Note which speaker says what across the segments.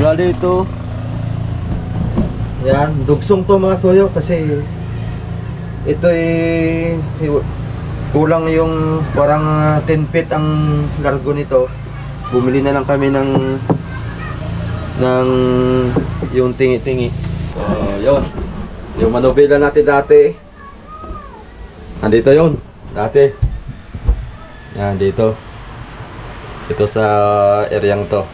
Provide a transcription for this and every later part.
Speaker 1: Mula dito. Yan, dugsong to mga soyo kasi ito kulang yung parang 10 feet ang largo nito. Bumili na lang kami ng yung tingi-tingi. So, yun. Yung manobela natin dati. Andito yun. Dati. Yan, dito. Ito sa areang to.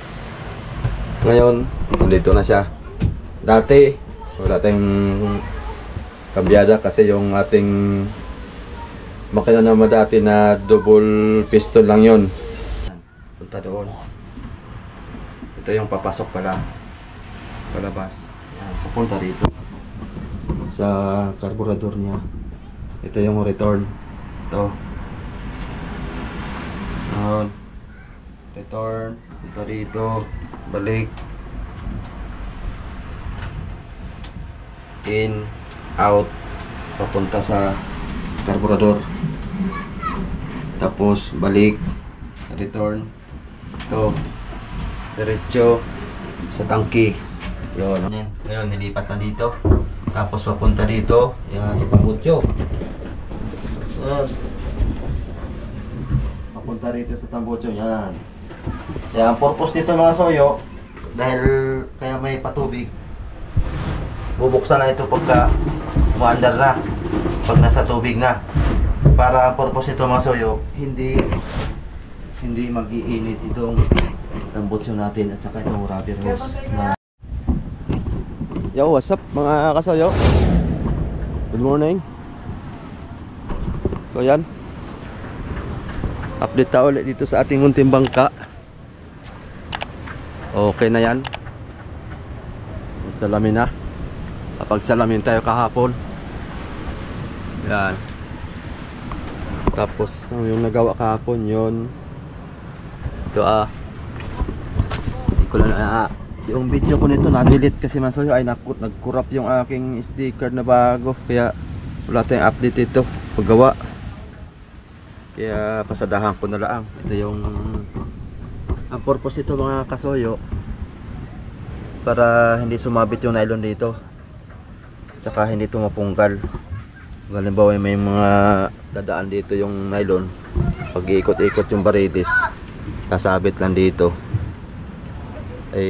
Speaker 1: Ngayon, nandito na siya. Dati, wala tayong kambyada kasi yung ating makina naman dati na double piston lang yun. Punta doon. Ito yung papasok pala. Palabas. Pupunta dito. Sa carburetor niya. Ito yung return. Ito. Return. Punta dito. Balik. In. Out. Papunta sa carburetor. Tapos balik. Return. Ito. Diretso sa tangki. Yun. Ngayon nilipat na dito. Tapos papunta dito. Yan sa tambutso. Papunta rito sa tambutso. Yan. Kaya ang purpose dito mga soyo, dahil kaya may patubig, bubuksan na ito pagka umaandar na, pag nasa tubig na, para ang purpose ito mga soyo, hindi mag-iinit itong tambutso natin at saka itong rubber hose na... Yo, what's up mga kasoyo? Good morning. So yan, update tayo ulit dito sa ating munting bangka. Okay na yan. Salamin na. Kapag salamin tayo kahapon. Yan. Tapos yung nagawa kahapon yun. Ito hindi ko lang yung video ko nito na-delete kasi masoyo ay nag-corrupt yung aking SD card na bago. Kaya wala tayong update ito paggawa. Kaya pasadahan ko na lang. Ito yung ang purpose ito mga kasoyo, para hindi sumabit yung nylon dito, tsaka hindi ito mapungkal. Halimbawa may mga dadaan dito yung nylon, pag iikot-ikot yung baritis, kasabit lang dito, ay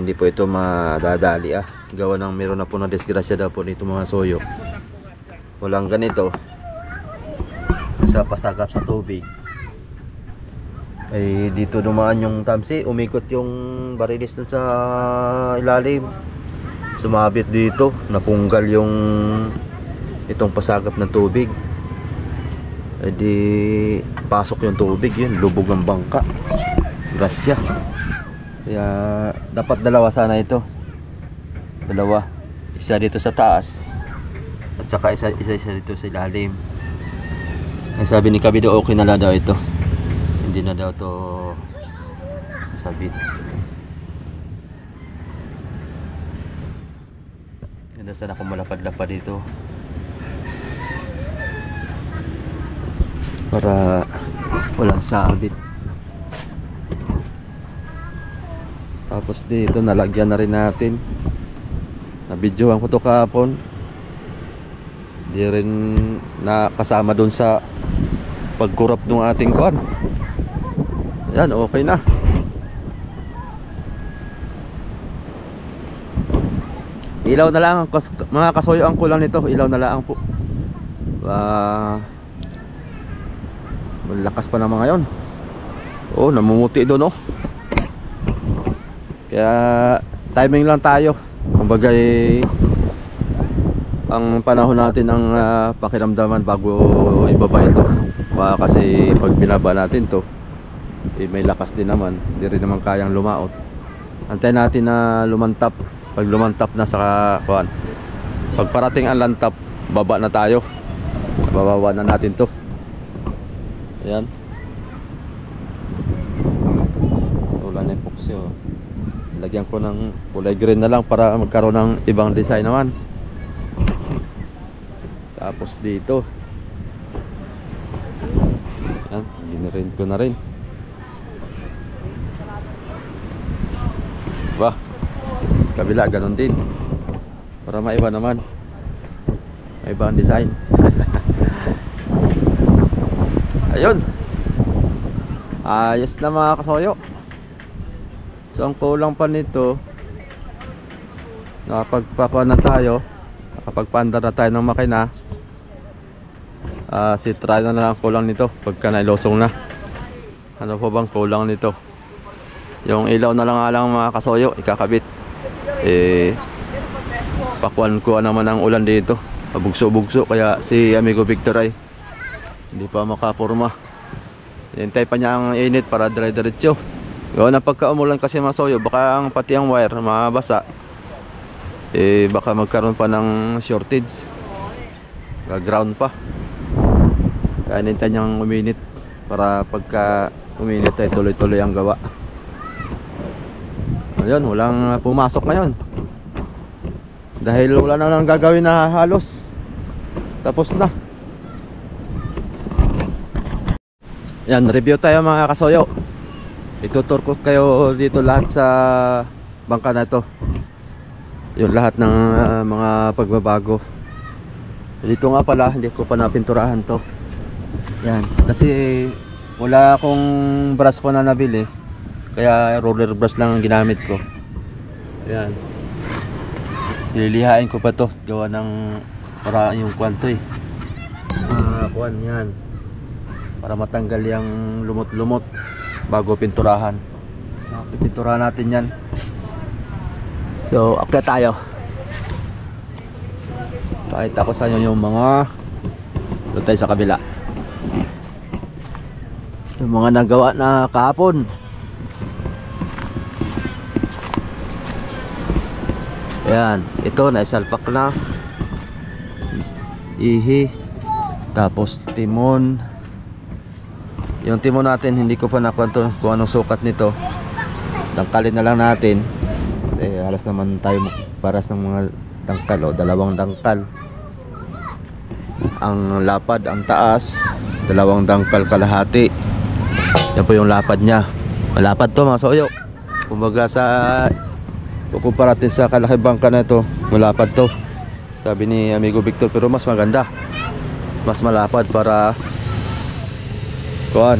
Speaker 1: hindi po ito madadali gawa ng meron na po na disgrasya daw po dito mga soyo. Walang ganito sa pasagap sa tubig ay dito dumaan yung tamsi, umikot yung barilis dun sa ilalim, sumabit dito, napunggal yung itong pasagap ng tubig, ay di pasok yung tubig, yun lubog ang bangka, grasya. Kaya dapat dalawa sana ito, dalawa, isa dito sa taas at saka isa dito sa ilalim. Ang sabi ni Kabido, okay na lang daw ito, hindi na daw to sabit. Ganda sana kung malapad-lapad dito para walang sabit. Tapos dito nalagyan na rin natin, na-videoan ko to kahapon, di rin nakasama dun sa pag-corrupt ng ating kuan. Yan, okay na. Ilaw na lang mga kasoyo ang kulang nito, ilaw na lang po. Malakas pa naman ngayon. Oh, namumuti doon oh. Kaya timing lang tayo. Kumbaga ang panahon natin ang pakiramdaman bago ibaba ito. Kasi pag binaba natin to, may lakas din naman, hindi rin naman kayang lumaot. Antayin natin na lumantap. Pag lumantap na sa kuan, pag parating ang lantap, baba na tayo, bababa na natin to. Ayan, wala na epoxy oh. Lagyan ko ng kulay green na lang para magkaroon ng ibang design naman. Tapos dito, ayan, ginirin ko na rin. Ba, kabila ganun din, para maiba naman, maiba ang design. Ayun, ayos na mga kasoyo. So ang kulang pa nito, nakapagpakuha na tayo, nakapagpaandar na tayo ng makina. Si try na lang kulang nito pagka nailosong na. Ano po bang kulang nito? Yung ilaw na lang mga kasoyo ikakabit. Pakuan-kuan naman ang ulan dito, pabugso-bugso, kaya si amigo Victor ay hindi pa makapurma. Hintay pa niya ang init para dire-diretso. Yun, ang pagka-umulan kasi mga soyo, baka pati ang wire mabasa. Baka magkaroon pa ng shortage, ground pa. Kaya hintay niyang uminit para pagka uminit ay tuloy-tuloy ang gawa. Ayun, walang pumasok ngayon dahil wala na lang gagawin na halos. Tapos na. Yan, review tayo mga kasoyo. Itutur ko kayo dito lahat sa bangka na to, yung lahat ng mga pagbabago. Dito nga pala, hindi ko pa napinturahan to. Yan, kasi wala akong brush pa na nabili, kaya roller brush lang ang ginamit ko. Yan, lilihain ko pa to, gawa ng para yung kwanto kuwan yan, para matanggal yung lumot-lumot bago pinturahan. Pinturahan natin yan. So akyat tayo, pakita ko sa inyo yung mga doon tayo sa kabila, yung mga nagawa na kahapon. Ayan, ito naisalpak na ihi, tapos timon. Yung timon natin hindi ko pa nakwento kung anong sukat nito, tangkalin na lang natin kasi halos naman tayo paras ng mga tangkal, dalawang tangkal ang lapad, ang taas dalawang tangkal kalahati. Yan po yung lapad nya, malapad to mga soyo. Kumbaga sa kukumpara natin sa kalaki bangka na ito, malapad to sabi ni amigo Victor, pero mas maganda, mas malapad para kuan,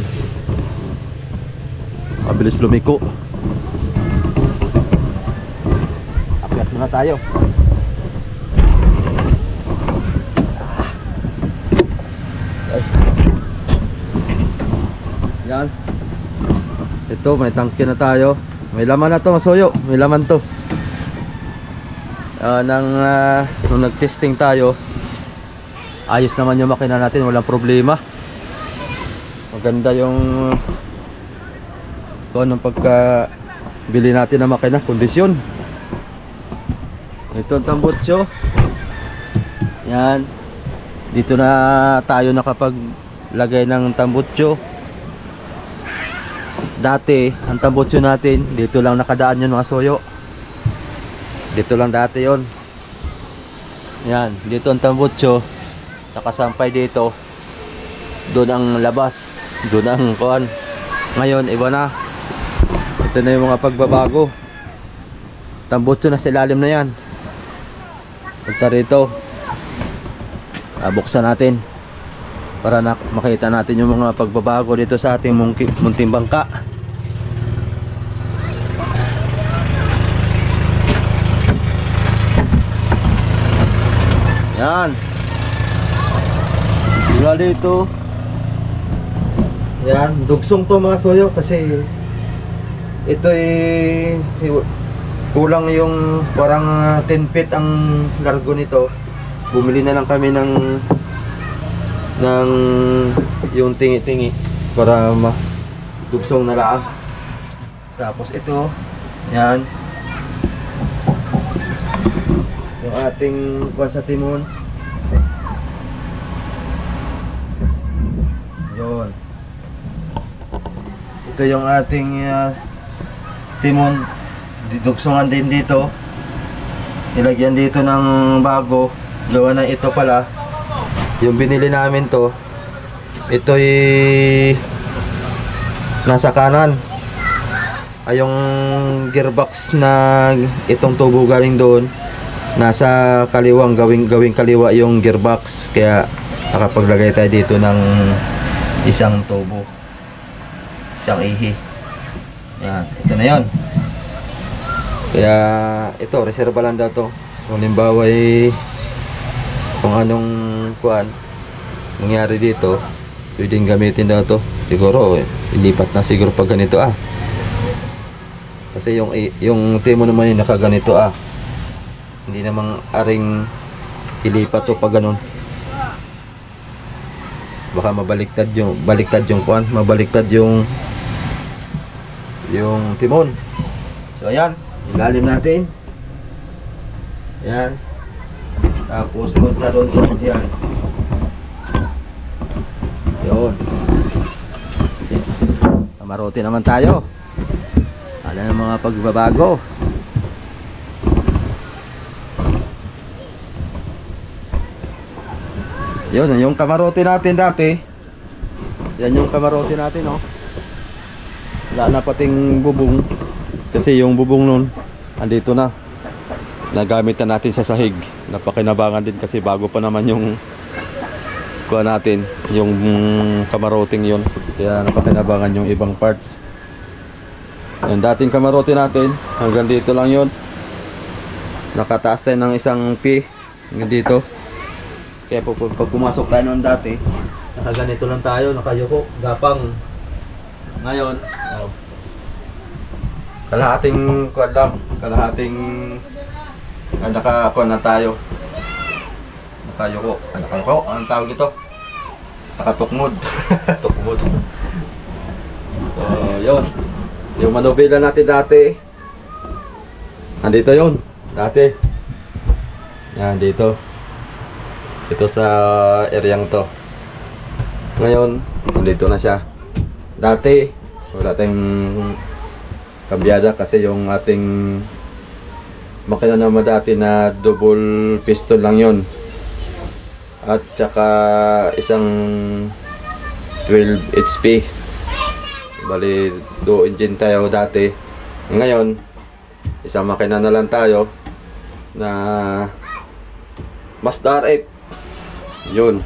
Speaker 1: mabilis lumiko. Akyat muna tayo. Yan, ito may tangke na tayo, may laman na to masoyo, may laman to. Nung nag-testing tayo, ayos naman yung makina natin, walang problema. Maganda yung ng pagka bili natin ng makina, kondisyon. Ito ang tambutso. Yan, dito na tayo nakapaglagay ng tambutso. Dati ang tambutso natin dito lang nakadaan yun mga soyo, dito lang dati yon. Yan, dito ang tambutso nakasampay dito, doon ang labas, doon ang kuan. Ngayon iba na, ito na yung mga pagbabago. Tambutso na sa ilalim na yan. Punta rito, buksan natin para makita natin yung mga pagbabago dito sa ating munting bangka. Yan, mula dito. Yan, dugsong to mga soyo kasi ito kulang yung parang 10 feet ang largo nito. Bumili na lang kami ng yung tingi-tingi para dugsong na lang. Tapos ito, yan, yung ating kuwan sa timon. Yun, ito yung ating timon, didugsongan din dito, nilagyan dito ng bago, gawa na ito pala yung binili namin to. Ito'y nasa kanan, ay yung gearbox na itong tubo galing doon nasa kaliwang, gawing kaliwa yung gearbox, kaya nakapaglagay tayo dito ng isang tubo, isang ihi. Yan, ito na yon. Kaya ito, reserva lang daw to. Kung limbawa kung anong kuan nangyari dito, pwedeng gamitin daw to. Siguro ilipat na siguro pag ganito kasi yung timo naman yung nakaganito hindi namang aring ilipat to pag ganun. Baka mabaliktad yung kuan, mabaliktad yung timon. So ayan, ilalim natin. Ayan. Tapos punta doon sa yan. Yun. Kamarote naman tayo. Ano ng mga pagbabago. Yun, yung kamarote natin dati. Yan yung kamarote natin, oh. Wala na pating bubong. Kasi yung bubong nun andito na. Nagamit na natin sa sahig. Napakinabangan din kasi bago pa naman yung kuha natin, yung kamaroting yun. Kaya napakinabangan yung ibang parts. Yung dating kamarote natin, hanggang dito lang yun. Nakataas tayo ng isang P hanggang dito. Kaya pag pumasok tayo noon dati, nakaganito lang tayo, nakayuko, gapang. Ngayon, kalahating kuwan lang, kalahating nakakuan na tayo. Nakayuko, anong tawag ito? Nakatukmod. Tukmod. So, yun. Yung manubila natin dati, andito yun, dati. Yan, dito. Ito sa areang to. Ngayon, andito na siya. Dati, wala tayong kabyada kasi yung ating makina naman dati na double piston lang yun. At saka isang 12 HP. Bali, dual engine tayo dati. Ngayon, isang makina na lang tayo na Mazda RF. Yun.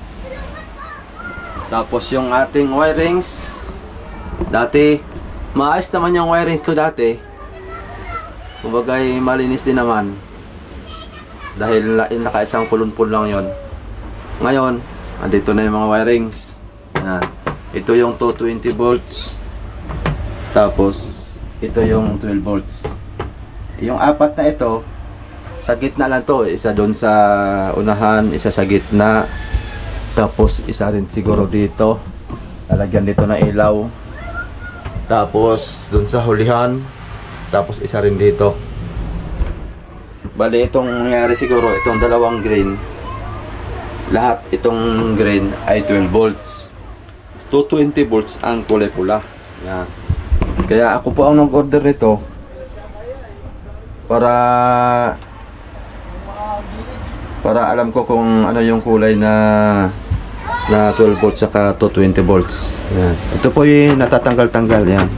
Speaker 1: Tapos yung ating wirings, dati, maayos naman yung wirings ko dati. Kumbaga malinis din naman. Dahil naka-isang pulun-pul lang yon. Ngayon, andito na yung mga wirings. Yan. Ito yung 220 volts. Tapos, ito yung 12 volts. Yung apat na ito, sa gitna lang to. Isa doon sa unahan, isa sa gitna. Tapos, isa rin siguro dito. Lalagyan dito na ilaw. Tapos, doon sa hulihan. Tapos, isa rin dito. Bali, itong nangyari siguro, itong dalawang green. Lahat itong green ay 12 volts. 220 volts ang kulay pula. Yan. Kaya ako po ang nag-order nito para alam ko kung ano yung kulay na 12 volts saka 220 volts. Yan. Ito po yung natatanggal-tanggal. Yan.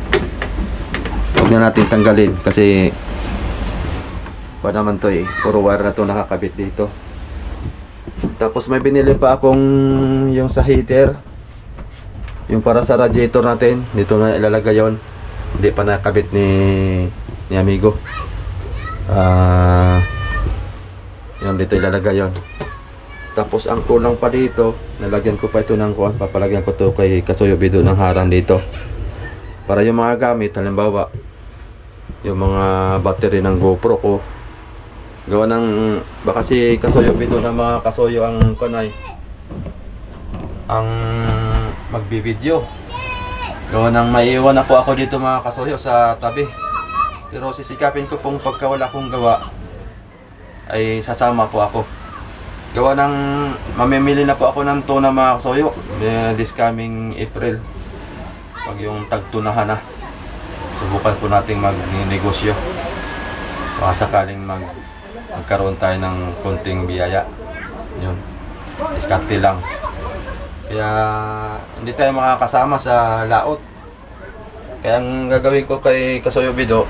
Speaker 1: Huwag na natin tanggalin kasi pa naman to puro wire na to nakakabit dito. Tapos may binili pa akong yung sa heater, yung para sa radiator natin. Dito na ilalagay yon. Hindi pa nakabit ni amigo. Yan, dito ilalagay yon. Tapos ang kulang pa dito, nalagyan ko pa ito ng kuwan. Papalagyan ko to kay Kasuyo Bido ng harang dito. Para yung mga gamit, halimbawa yung mga battery ng GoPro ko, gawa ng baka si Kasuyo Bido ng mga kasuyo ang kanay ang magbi-video. Gawa nang maiiwan na po ako dito mga kasuyo sa tabi. Pero sisikapin ko pong pagka wala kong gawa ay sasama po ako. Gawa nang mamimili na po ako ng tuna mga kasuyo this coming April. Pag yung tagtunahan na, subukan po nating mag-negosyo. Baka sakaling magkaroon tayo ng konting biyaya. Yun, diskarte lang. Kaya hindi tayo makakasama sa laot. Kaya ang gagawin ko kay Kasoyo Bido,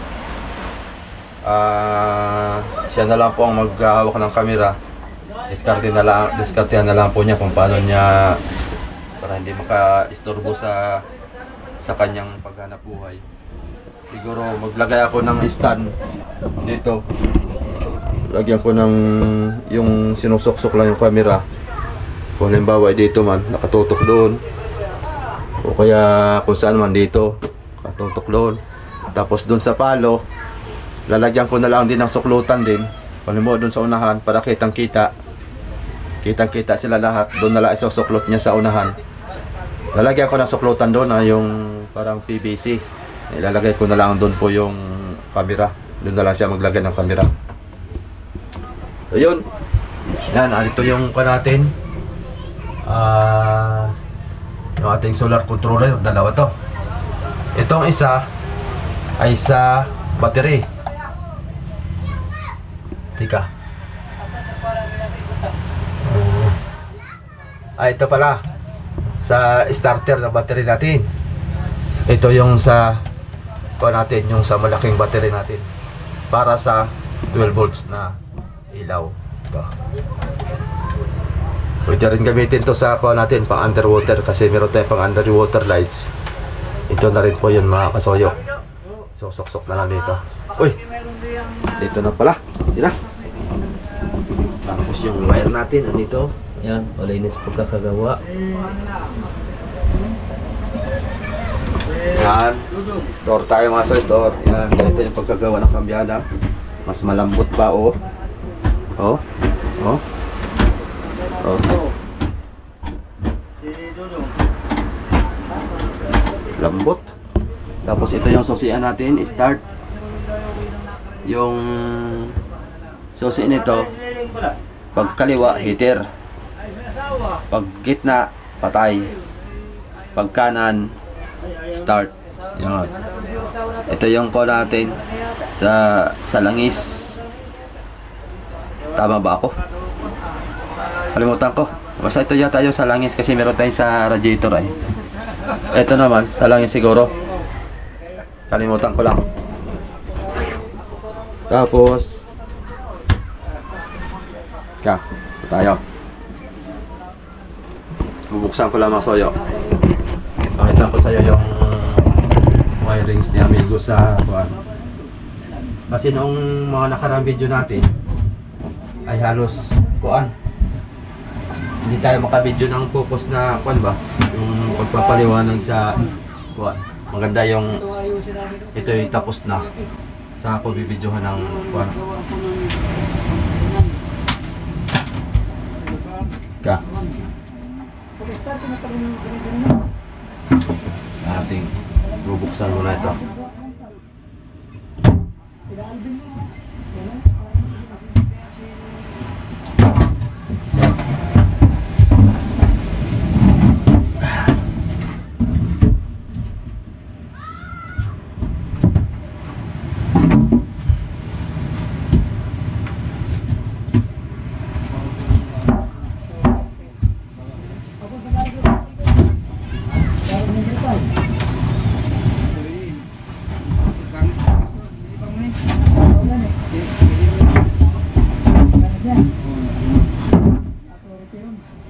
Speaker 1: siya na lang po ang maghahawak ng camera. Diskartehan na lang po niya kung paano niya, para hindi maka-istorbo sa kanyang paghanap buhay. Siguro maglagay ako ng stand dito. Lagyan ko ng yung sinusuksok lang yung camera. Kung halimbawa dito man, nakatutok doon. O kaya kung saan man dito, nakatutok doon. Tapos doon sa palo, lalagyan ko na lang din ng suklutan din. Kung halimbawa doon sa unahan, para kitang-kita. Kitang-kita sila lahat. Doon na lang isusuklot niya sa unahan. Lalagyan ko ng suklutan doon na yung parang PVC. Ilalagay ko na lang doon po yung camera. Doon na lang siya maglagay ng camera. So yun. Yan, ito yung pa natin. Yung ating solar controller, dalawa to. Itong isa ay sa battery. Tika. Ito pala sa starter na battery natin. Ito yung sa natin, yung sa malaking battery natin para sa 12 volts na ilaw. Ito. Pwede rin gamitin to sa natin pang underwater kasi meron tayong pang underwater lights. Ito na rin po yun mga kasoyo. So sok-sok na lang dito. Uy! Dito na pala sila. Tapos yung wire natin andito. Yan, malinis pagkakagawa. Yan. Store tayo mga soy-store. Yan, ganito yung pagkagawa ng kambyada. Mas malambot pa, oh. Oh. Oh. Oh. Lambot. Tapos ito yung susian natin. Start. Yung susi nito, pag kaliwa, heater. Pag gitna, patay. Pag kanan, start. Yan. Ito yung call natin sa langis. Tama ba ako? Kalimutan ko. Basta ito yata yung sa langis kasi meron tayong sa radiator ay. Ito naman, sa langis siguro. Kalimutan ko lang. Tapos tayo. Bubuksan ko lang mga soyo. Pakita ko sa iyo yung wirings ni Amigo sa kuan. Kasi nung mga nakarang video natin ay halos kuan. Hindi tayo makabidyo ng focus na kuan ba? Yung pagpapaliwanag sa kuan. Maganda yung ito yung tapos na. Saka ako bibidyohan ng kuan. Ating bubuksan muna ito.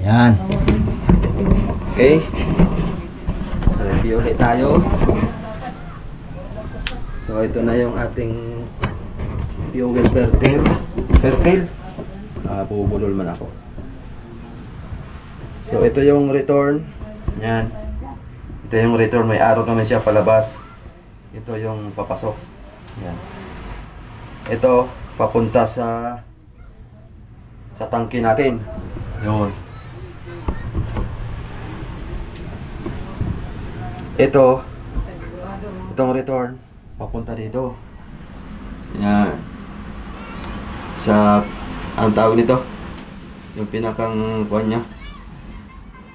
Speaker 1: Yan. Okay. Review ulit tayo. So ito na yung ating fuel fertile. Pupulol man ako. So ito yung return. Yan. Ito yung return, may arrow naman siya palabas. Ito yung papasok. Yan. Ito papunta sa tangke natin. Yun. Itong return papunta dito. Yan. Sa ang tawag nito, yung pinakang kuan niya,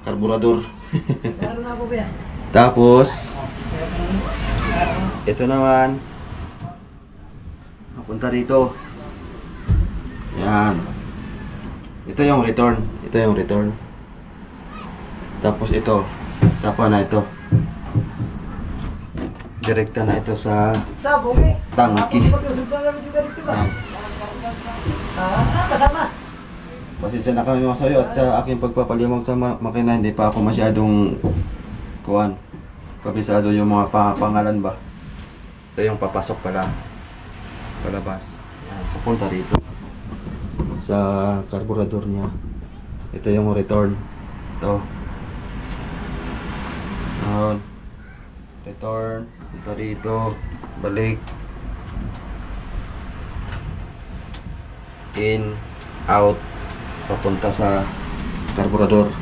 Speaker 1: karburador. Tapos ito naman papunta dito. Yan. Ito yung return. Tapos ito sa kuan na ito. direkta na ito sa
Speaker 2: Sabong eh.
Speaker 1: tangki. Yan.
Speaker 2: Kasama.
Speaker 1: Pasensya na kami mga sayo at sa aking pagpapalimog sa makina, hindi pa ako masyadong kuhan. Kabisado yung mga pangalan ba. Ito yung papasok pala. Palabas. Pupunta rito. Sa carburetor niya. Ito yung return. Ito. Ayan. Return. Punta rito. Balik. In. Out. Papunta sa carburetor.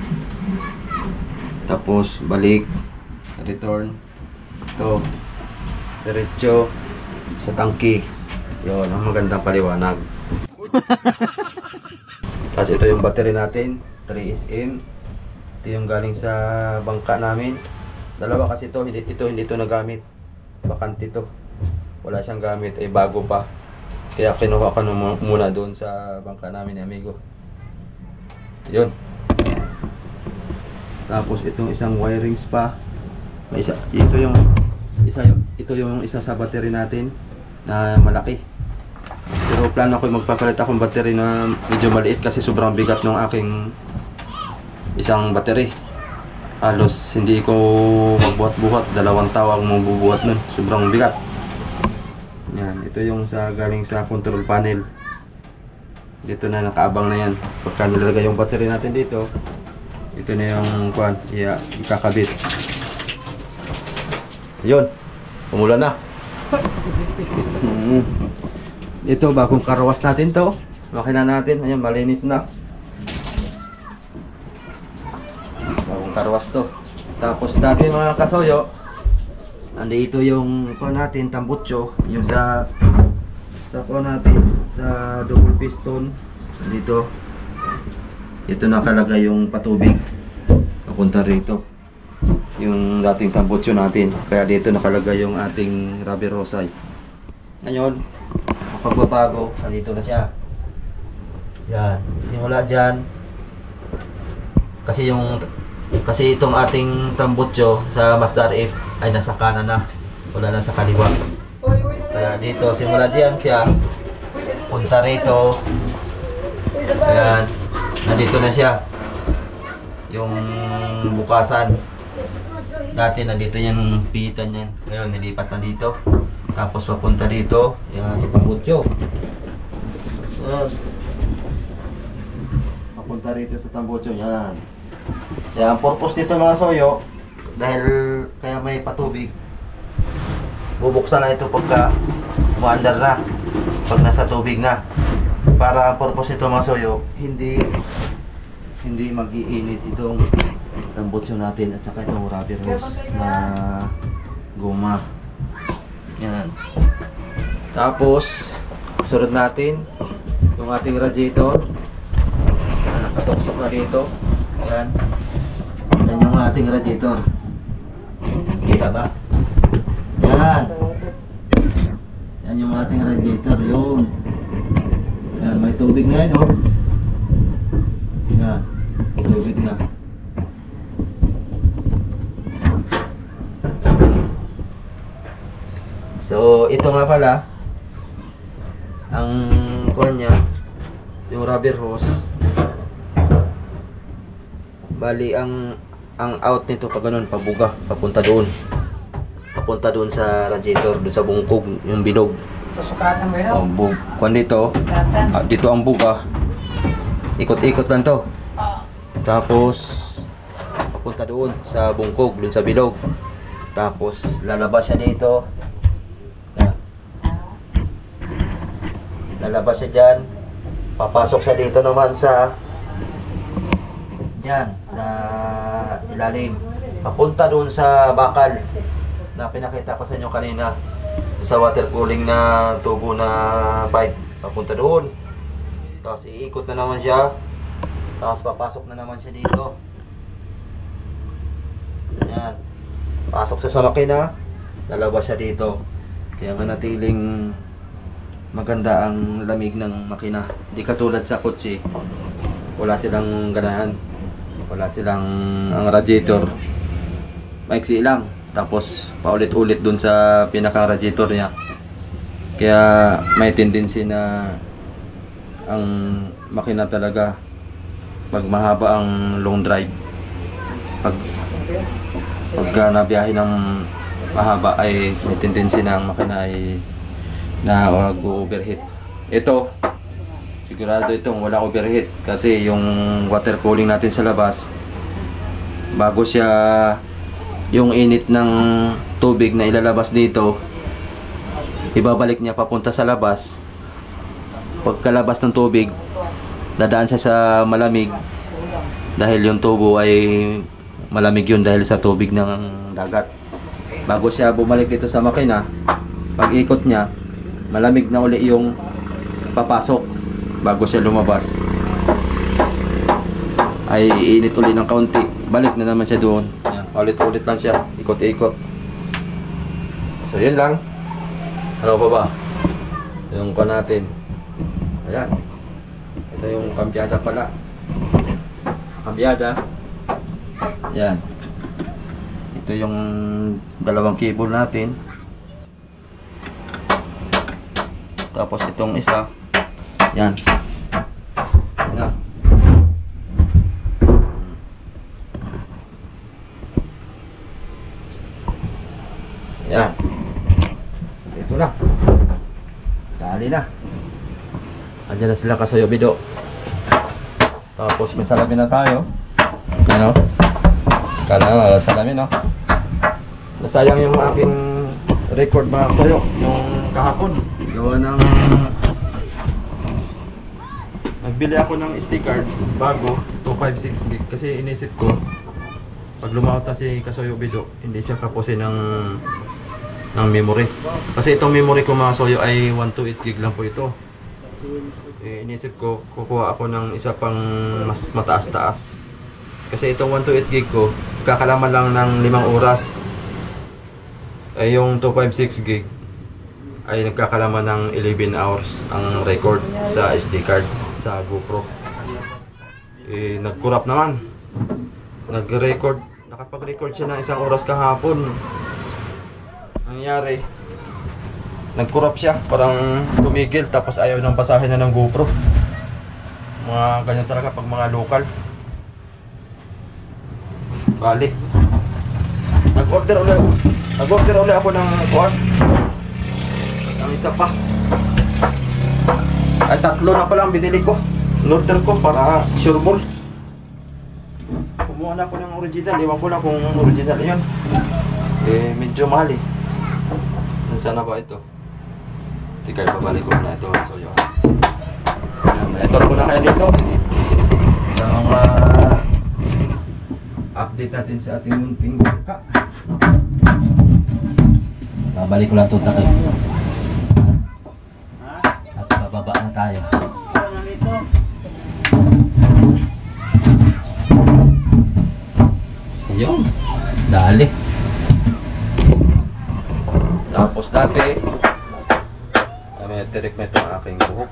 Speaker 1: Tapos balik. Return. Ito. Diretso sa tangki. Yun, ang magandang paliwanag. Tapos ito yung battery natin, 3SM. Ito yung galing sa bangka namin. Dalawa kasi ito, hindi ito nagamit. Bakante ito. Wala siyang gamit, ay bago pa. Kaya kinuha ko muna doon sa bangka namin ni amigo. Yun. Tapos itong isang wirings pa. Ito yung isa sa battery natin na malaki. Pero plano ko magpapalit akong battery na medyo maliit kasi sobrang bigat ng aking isang battery. Halos hindi ko magbuhat-buhat, 2 tao ang magbubuhat nun. Sobrang bigat. Yan, ito yung galing sa control panel. Dito na nakaabang na yan. Pagka nilalagay yung battery natin dito, ito na yung ikakabit. Yun, umulan na. Ito, bagong karawas natin to. Makina natin, ayan, malinis na. Bagong karawas to. Tapos dati mga kasoyo, andito yung natin, tambutso. Yung sa natin, sa double piston. Dito. Ito nakalagay yung patubig. Papunta rito. Yung dating tambutso natin. Kaya dito nakalagay yung ating rubber hose. Ngayon, pagbabago, nandito na siya. Yan, simula dyan. Kasi itong ating tambutso sa Mazda RF ay nasa kanan na. Wala na sa kaliwa. Kaya dito, simula dyan siya. Punta rito. Ayan, nandito na siya. Yung bukasan. Dati nandito yung pihitan yan. Ngayon, nilipat na dito. Tapos papunta dito, yan sa tambutso. Papunta rito sa tambutso, yan. Kaya ang purpose dito mga soyo, dahil kaya may patubig, bubuksan na ito pagka umaandar na, pag nasa tubig na. Para ang purpose nito mga soyo, hindi mag-iinit itong tambutso natin at saka itong rubber hose na guma. Yan. Tapos sunod natin yung ating radiator. Nakasuksok na dito. Yan. Yan yung ating radiator. Kita ba? Yan. Yan yung ating radiator. Yun. Yan. May tubig na yan, oh. Yan. Tubig na. So, ito nga pala ang kuha niya, yung rubber hose. Bali, ang out nito pag ganun, pabuga, papunta doon. Papunta doon sa radiator, doon sa bungkog, yung bilog.
Speaker 2: Sukatan mo yun?
Speaker 1: Kuha dito, dito ang buga. Ikot-ikot lang to. Tapos, papunta doon sa bungkog, doon sa bilog. Tapos, lalabas siya dito. Lalabas siya dyan. Papasok siya dito naman sa dyan, sa ilalim. Papunta doon sa bakal na pinakita ko sa inyo kanina. Sa water cooling na tubo na pipe. Papunta doon. Tapos iikot na naman siya. Tapos papasok na naman siya dito. Yan. Pasok siya sa makina. Lalabas siya dito. Kaya manatiling maganda ang lamig ng makina. Di katulad sa kotse, wala silang ganahan. Wala silang, ang radiator maiksi lang. Tapos paulit-ulit dun sa pinaka-radiator niya. Kaya may tendency na ang makina talaga pag mahaba ang long drive, pagka nabiyahe ng mahaba ay may tendency na ang makina ay nag-overheat. Ito sigurado itong walang overheat kasi yung water cooling natin sa labas, bago siya yung init ng tubig na ilalabas dito, ibabalik niya papunta sa labas. Pagkalabas ng tubig, dadaan siya sa malamig dahil yung tubo ay malamig yun dahil sa tubig ng dagat. Bago siya bumalik dito sa makina, pag ikot niya, malamig na uli yung papasok. Bago siya lumabas ay iinit uli ng kaunti, balik na naman siya doon. Ulit-ulit lang siya, ikot-ikot. So yun lang. Ano pa ba? Yung pa natin. Ayan. Ito yung kambyada pala. Kambyada. Ayan. Ito yung dalawang cable natin. Tapos itong isa. Ayan. Ayan na. Ayan. Ito na. Dali na. Andiyan na sila Kasuyo Bido. Tapos may salamin na tayo. Ano? Kala salamin, no? Nasayang yung aking record mga Kasuyo. Yung kahapon. Gawa ng nagbili ako ng SD card bago 256 gig kasi inisip ko pag lumauta si Kasuyo Bido hindi siya kapusin ng memory. Kasi itong memory ko mga Soyo ay 128 gig lang po ito. Inisip ko kukuha ako ng isa pang mas mataas-taas. Kasi itong 128 gig ko kakalaman lang ng 5 oras. Yung 256 gig ay nagkakalaman ng 11 hours ang record sa SD card sa GoPro. Nag-corrupt naman. Nakapag-record siya ng 1 oras kahapon. Nangyari, nag-corrupt siya, parang tumigil tapos ayaw nang basahin na ng GoPro. Mga ganyan talaga pag mga local. Bali, nag-order ulit ako ng kuwan. Ang isa pa. Ay, 3 na pala ang binili ko. Order ko para sure ball. Kumuha na ako ng original. Iwan ko na kung original yun. Medyo mahal eh. Sana ba ito? Tika, babalik ko na ito. So yun. Ito ko na kaya dito. Sa mga update natin sa ating munting bangka. Babalik ko lang ito takip. At bababa na tayo. Yun. Dali. Tapos dati may tirik na itong aking buhok.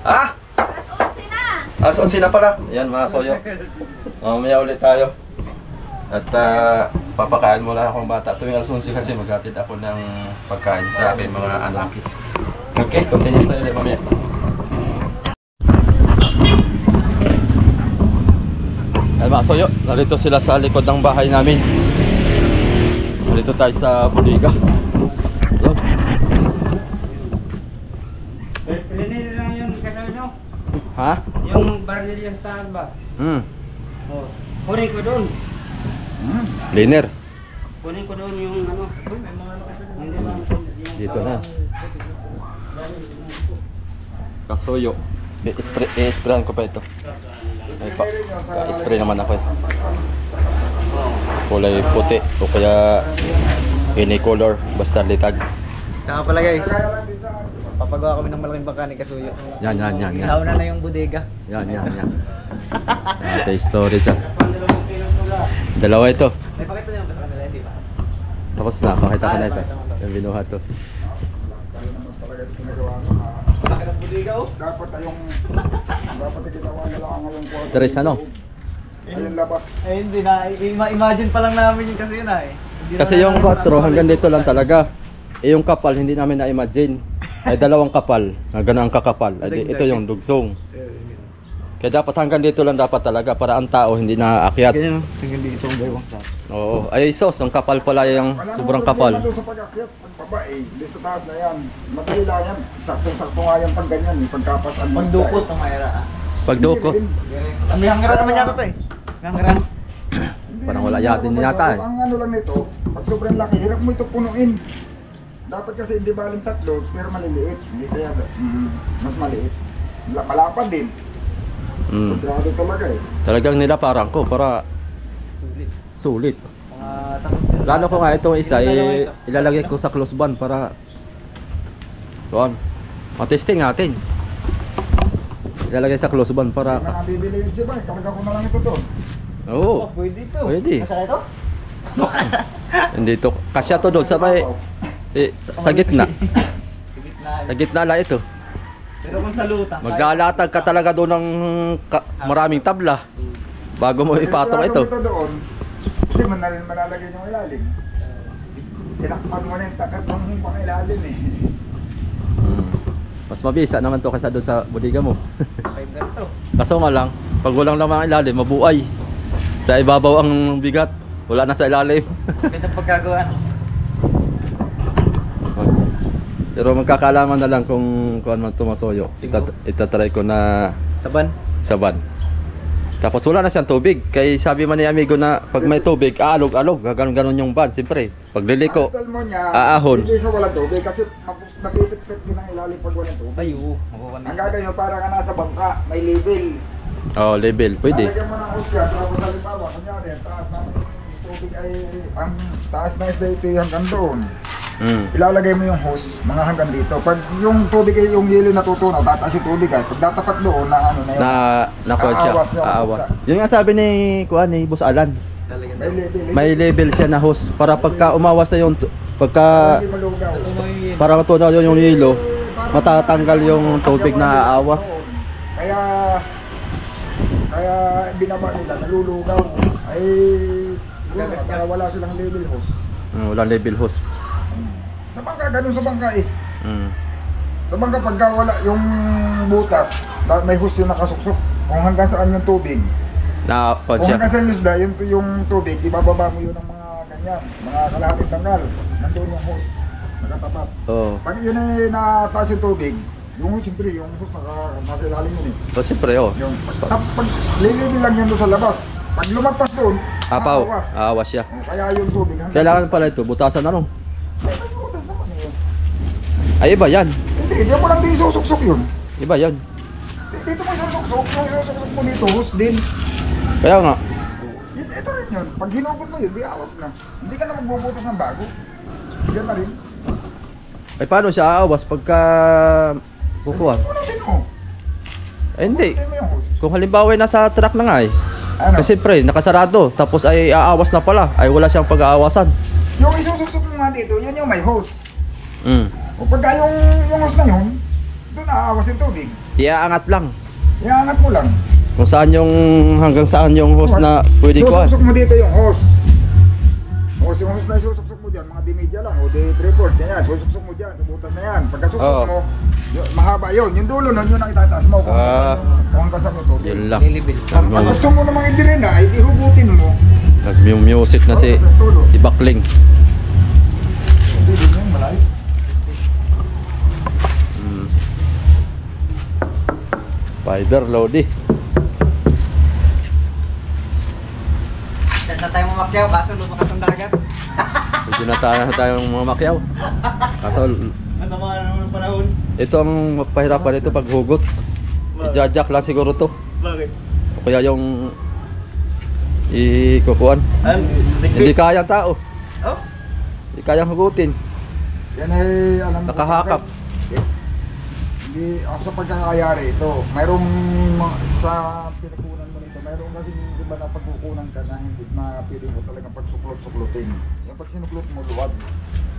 Speaker 1: Ah! Alas 11 na pala. Ayan mga Soyo. Mamaya ulit tayo. At papakain muna akong bata tuwing alas 11 kasi maghatid ako ng pagkain sa aking mga anakis. Okay, continue tayo ulit mamaya. Ayan mga Soyo, narito sila sa likod ng bahay namin. Narito tayo sa bodega. Hello.
Speaker 2: Pinili lang yung kasama nyo.
Speaker 1: Ha?
Speaker 2: Yung barnil yung staan ba? Oh. Kunin ko doon.
Speaker 1: Liner.
Speaker 2: Kunin ko doon yung ano.
Speaker 1: Dito na. Kasuyo. I-sprayan ko pa ito. Ay pa. I-spray naman ako eh. Kulay puti o kaya any color basta litag.
Speaker 3: Tsaka pala guys, papagawa kami ng malaking bangka ni Kasuyo.
Speaker 1: Yan.
Speaker 3: Nauna na yung bodega.
Speaker 1: Yan. Ate story siya. Dalawa ito.
Speaker 3: May pakita niyo ba sa kanila, di ba?
Speaker 1: Tapos na, pakita ko na ito. Yung binuha to.
Speaker 3: Bakit ang bodega oh?
Speaker 4: Dapat ginawa nila ang ngayong quarter.
Speaker 1: Tres ano?
Speaker 4: Ayun labas.
Speaker 3: Eh hindi na, imagine pa lang namin yun kasi yun eh. Hindi
Speaker 1: Kasi
Speaker 3: naman
Speaker 1: yung
Speaker 3: namin
Speaker 1: 4 hanggang dito lang talaga. Eh yung kapal hindi namin na-imagine. Ay dalawang kapal, na ganun ang kakapal. Ay, ito yung dugsong. Kaya dapat hanggang dito lang dapat talaga para ang tao hindi naaakyat.
Speaker 3: Ganyan, hanggang dito ang baywang sa.
Speaker 1: Oo. Ay sos, ang kapal pala yung
Speaker 4: Wala
Speaker 1: sobrang
Speaker 4: namang
Speaker 1: kapal.
Speaker 4: problema doon sa pag-akyat, pagbaba eh. Di sa taas na yan. Madali lang yan. Saktong-sakto nga yan pag ganyan eh. Pagkapasan mo.
Speaker 3: Pagdukot ang mayra.
Speaker 1: Pagdukot.
Speaker 3: May hanggaran naman yata to eh. May hanggaran.
Speaker 1: Parang wala yatin yata eh.
Speaker 4: Ang ano lang nito, pag sobrang laki, hirap mo ito punuin. Dapat kasi hindi baling tatlo, pero maliliit. Hindi kaya mas maliit. Malapad din. Grabe talaga eh.
Speaker 1: Talagang nilaparang ko para
Speaker 3: Sulit.
Speaker 1: sulit.
Speaker 3: Mga takot.
Speaker 1: Lalo ko nga itong isa ilalagay ko sa close band para doon. Matesting natin. Ilalagay sa close band para
Speaker 4: Hindi na nabibili yung siya ba? Talaga ko na lang ito doon.
Speaker 1: oo.
Speaker 3: Pwede ito.
Speaker 1: Pwede.
Speaker 3: Masaya ito?
Speaker 1: Hindi to kasya to doon sa may sa gitna.
Speaker 3: Sa
Speaker 1: Sa gitna lang ito.
Speaker 3: Pero kung sa luta.
Speaker 1: Maglalatag ka talaga doon ng maraming tabla bago mo ipatong ito.
Speaker 4: Ito doon, hindi mo na rin malalagay yung ilalim. Tinakpan mo na yung takat ng pangilalim eh.
Speaker 1: Mas mabisa naman to kaysa doon sa bodega mo.
Speaker 3: 5 na ito.
Speaker 1: Kaso nga lang, pag walang naman ang ilalim, mabuay. Sa ibabaw ang bigat, wala na sa ilalim.
Speaker 3: Ganda pagkagawa.
Speaker 1: Pero magkakaalaman na lang kung ano man tumasoyo. Itatry ko na
Speaker 3: Saban.
Speaker 1: saban. Tapos wala na siyang tubig. Kaya sabi man ni amigo na pag may tubig, aalog-alog. Ganon-ganon yung van. Siyempre, pag liliko,
Speaker 4: Ang style mo niya,
Speaker 1: aahon.
Speaker 4: hindi sa walang tubig kasi napipit-pit din ang ilalim pag walang tubig.
Speaker 3: Ay, oo. Makukuha
Speaker 4: Ang gagawin mo para ka nasa bangka, may label.
Speaker 1: oh, level, pwede.
Speaker 4: Lalagyan mo ng hose yan, tapos halimbawa, kunyari, ang taas ng tubig ay, ang taas na isda ito yung hanggang doon. Ilalagay mo yung hose, mga hanggang dito. Pag yung tubig ay yung yelo natutunaw, tataas yung tubig ay, pag datapat doon na ano na yun.
Speaker 1: Nakuha siya.
Speaker 4: Aawas siya.
Speaker 1: Aawas. Yun nga sabi ni Boss Alan.
Speaker 4: May label.
Speaker 1: May level siya na hose para pagka umawas na yung pagka
Speaker 4: Hindi malugaw.
Speaker 1: para matunaw yung yelo, matatanggal yung tubig na aawas.
Speaker 4: Kaya binaba nila, nalulugaw. Ay, para wala silang label hose.
Speaker 1: Walang level hose.
Speaker 4: Sa bangka, ganun sa bangka eh.
Speaker 1: Mm.
Speaker 4: Sa bangka, pagka wala yung butas, may hose yung nakasuksok. Kung hanggang saan yung tubig.
Speaker 1: Nakapod
Speaker 4: Kung
Speaker 1: siya.
Speaker 4: hanggang saan yung isda, yung tubig, ibababa mo yun ng mga ganyan, mga kalahating tanggal. Nandun yung hose, nakatapat.
Speaker 1: Oo.
Speaker 4: Pag yun ay nataas yung tubig, yung hose, siyempre, yung hose nasa ilalim yun eh.
Speaker 1: So, siyempre, oh.
Speaker 4: Yung, pag lilibil lang yan doon sa labas, pag lumagpas doon,
Speaker 1: Apaw.
Speaker 4: aawas.
Speaker 1: Aawas siya.
Speaker 4: Kaya yung tubig hanggang...
Speaker 1: Kailangan pala ito, butasan na no.
Speaker 4: Ay, may butas naman yun.
Speaker 1: Ay, iba yan.
Speaker 4: Hindi, diyan mo lang din susuksok yun.
Speaker 1: Iba yan.
Speaker 4: Dito mo susuksok, yung susuksok mo dito, hose din.
Speaker 1: Kaya nga.
Speaker 4: Ito rin yun, pag hinugot mo yun, di awas na. Hindi ka na magbubutas ng bago. Yan na rin.
Speaker 1: Ay, paano siya aawas pagka kukuha?
Speaker 4: Hindi mo lang sino.
Speaker 1: Ay, hindi.
Speaker 4: Bukutin mo yung hose.
Speaker 1: Kung halimbawa ay nasa truck na nga eh.
Speaker 4: Ano?
Speaker 1: Kasi pre, nakasarado. Tapos ay aawas na pala. Ay wala siyang pag-aawasan.
Speaker 4: Yung isusuksok mo nga dito, yan yung may hose. O pagka yung hose na yun, doon aawas yung tubig.
Speaker 1: Iaangat lang.
Speaker 4: Iangat mo lang.
Speaker 1: Kung saan yung, hanggang saan yung hose na pwede kuha.
Speaker 4: Susuksok mo dito yung hose. O yung hose na susuksok mo dyan, mga D-media lang, o D-report, yan. Susuksok mo dyan, sa butas na yan. Pagka susuksok mo, mahaba yun. Yung dulo nun, yun ang itataas mo. Kung hanggang saan yung tubig.
Speaker 1: Yun lang.
Speaker 4: Sa gusto mo namang i-drain na, ay ihugutin mo.
Speaker 1: Nag-music na si Ibakling.
Speaker 4: Hindi din yun, malayo.
Speaker 1: Fiber Lodi.
Speaker 3: Saan na tayo mamakyaw kaso lumakas ang dagat.
Speaker 1: Medyo na tayong mga makyaw. Kaso
Speaker 3: Masama na naman ang panahon.
Speaker 1: ito ang mapahirapan ito pag hugot. I-jack lang siguro to.
Speaker 3: Bakit?
Speaker 1: O kaya yung ikukuan. Hindi kaya tao.
Speaker 3: Oh?
Speaker 1: Hindi kayang hugutin.
Speaker 4: Yan ay, alam mo.
Speaker 1: Nakahakap.
Speaker 4: Hindi, ako sa pagkakayari ito, mayroong sa pinakunan mo nito, mayroong kasi iba na pagkukunan ka na hindi na pili mo talagang pagsuklot-suklutin. Yung pag sinuklot mo luwag,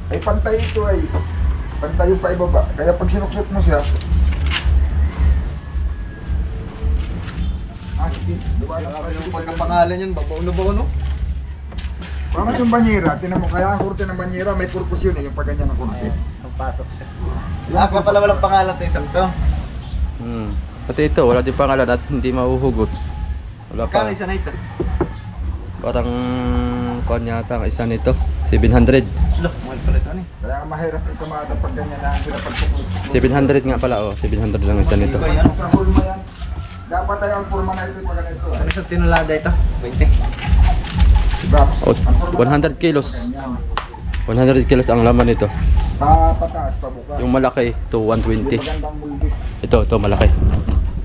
Speaker 4: ay pantay ito ay, pantay yung paibaba. Kaya pag sinuklot mo siya, Diba?
Speaker 3: Pagka pangalan yun, babaw na ba no?
Speaker 4: Parang yung banyera, tinan mo, kaya ang kurte ng banyera, may purpose yun eh, yung pagganyan ng kurte.
Speaker 3: Ang pasok siya. Kaya pala walang pangalan to isang to.
Speaker 1: Pati ito, wala din pangalan at hindi mahuhugot. Wala pa.
Speaker 3: Kano isa na ito?
Speaker 1: Parang kuan yata ang isa nito, 700.
Speaker 3: Loh, mahal pala ito ano eh.
Speaker 4: Kaya mahirap ito mga pag ganyan na hirap pagsuklot.
Speaker 1: 700 nga pala, oh. 700 lang isa nito.
Speaker 4: Sa hulma yan, dapat tayo ang purma na ito pag ganito.
Speaker 3: Ano sa tinulada ito? 20.
Speaker 4: Braps.
Speaker 1: Oh, 100 kilos. 100 kilos ang laman nito.
Speaker 4: Pataas, pabuka.
Speaker 1: Yung malaki, to 120.
Speaker 4: Magandang multi.
Speaker 1: Ito malaki.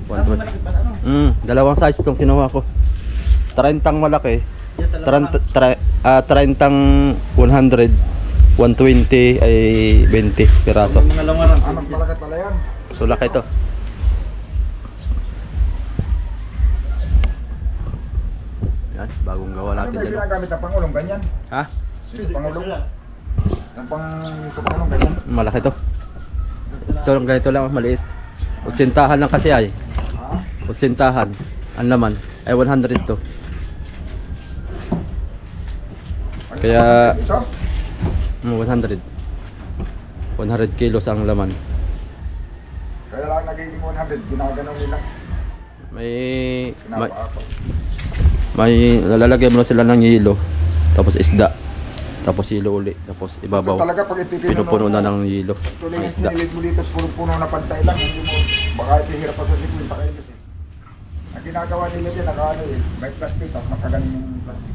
Speaker 1: 120. Dalawang size itong kinuha ko. 30 malaki. 30 100, 120 ay 20 piraso.
Speaker 3: Mga lamaran.
Speaker 4: Mas malakat pala yan.
Speaker 1: So laki ito. Yan, bagong gawa
Speaker 4: Ano
Speaker 1: natin
Speaker 4: ba yung
Speaker 1: dyan.
Speaker 4: ginagamit ng Pangulong ganyan?
Speaker 1: Ha?
Speaker 4: Yung Pangulong? Yung sa Pangulong ganyan?
Speaker 1: Malaki to. Ito lang ganito lang, maliit. 80 lang kasi ay.
Speaker 4: Ha?
Speaker 1: 80 ang laman ay 100 to. Kaya
Speaker 4: Ito?
Speaker 1: 100. 100 kilos ang laman.
Speaker 4: Kaya lang nagiging 100, ginaganon nila.
Speaker 1: May nalalagay mo sila ng yelo, tapos isda, tapos yelo uli, tapos ibabaw.
Speaker 4: Talaga pag ito
Speaker 1: Pinupuno na ng yelo.
Speaker 4: Tuloy
Speaker 1: Ang
Speaker 4: yung
Speaker 1: isda.
Speaker 4: sinilid mo dito at puro-puno na pantay lang. Hindi mo, baka ito hirap pa sa 50 kayo eh. Ang ginagawa nila dyan, nakaano eh, may plastic, tapos nakaganin yung plastic.